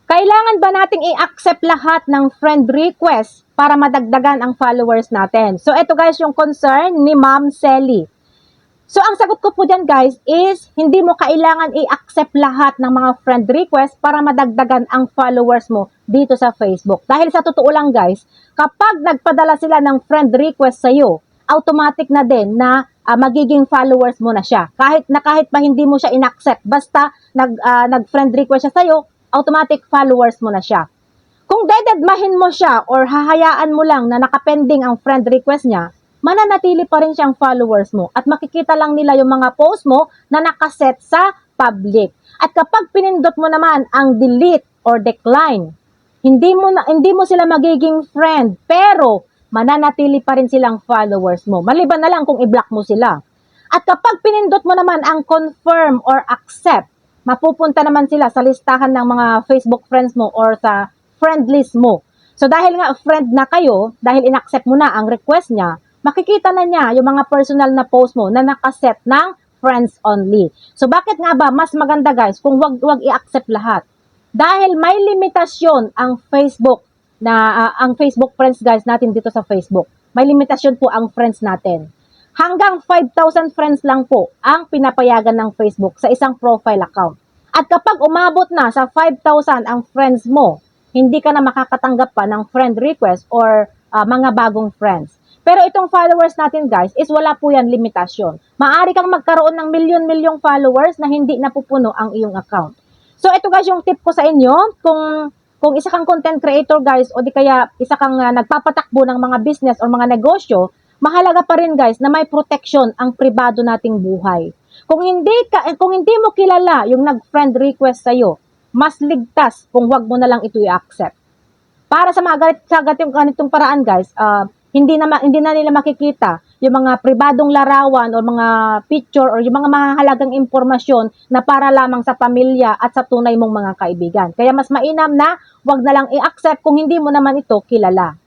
Kailangan ba nating i-accept lahat ng friend request para madagdagan ang followers natin? So, ito guys yung concern ni Ma'am Selly. So, ang sagot ko po dyan guys is, hindi mo kailangan i-accept lahat ng mga friend request para madagdagan ang followers mo dito sa Facebook. Dahil sa totoo lang guys, kapag nagpadala sila ng friend request sa'yo, automatic na din na magiging followers mo na siya. Kahit pa hindi mo siya in-accept, basta nag-friend request siya sa'yo, automatic followers mo na siya. Kung dededmahin mo siya or hahayaan mo lang na nakapending ang friend request niya, mananatili pa rin siyang followers mo at makikita lang nila yung mga post mo na nakaset sa public. At kapag pinindot mo naman ang delete or decline, hindi mo sila magiging friend, pero mananatili pa rin silang followers mo. Maliban na lang kung i-block mo sila. At kapag pinindot mo naman ang confirm or accept, mapupunta naman sila sa listahan ng mga Facebook friends mo or sa friend list mo. So dahil nga friend na kayo, dahil in-accept mo na ang request niya, makikita na niya yung mga personal na post mo na nakaset ng friends only. So bakit nga ba mas maganda guys kung wag i-accept lahat? Dahil may limitasyon ang Facebook ang Facebook friends guys natin dito sa Facebook. May limitasyon po ang friends natin. Hanggang 5,000 friends lang po ang pinapayagan ng Facebook sa isang profile account. At kapag umabot na sa 5,000 ang friends mo, hindi ka na makakatanggap pa ng friend request or mga bagong friends. Pero itong followers natin guys is wala po yan limitasyon. Maaari kang magkaroon ng milyon-milyong followers na hindi napupuno ang iyong account. So ito guys yung tip ko sa inyo, kung isa kang content creator guys o di kaya isa kang nagpapatakbo ng mga business o mga negosyo, mahalaga pa rin guys na may protection ang pribado nating buhay. Kung hindi mo kilala yung nag-friend request sa'yo, mas ligtas kung wag mo na lang ito i-accept. Para sa mga ganitong paraan guys, hindi na nila makikita yung mga pribadong larawan o mga picture or yung mga mahalagang impormasyon na para lamang sa pamilya at sa tunay mong mga kaibigan. Kaya mas mainam na wag na lang i-accept kung hindi mo naman ito kilala.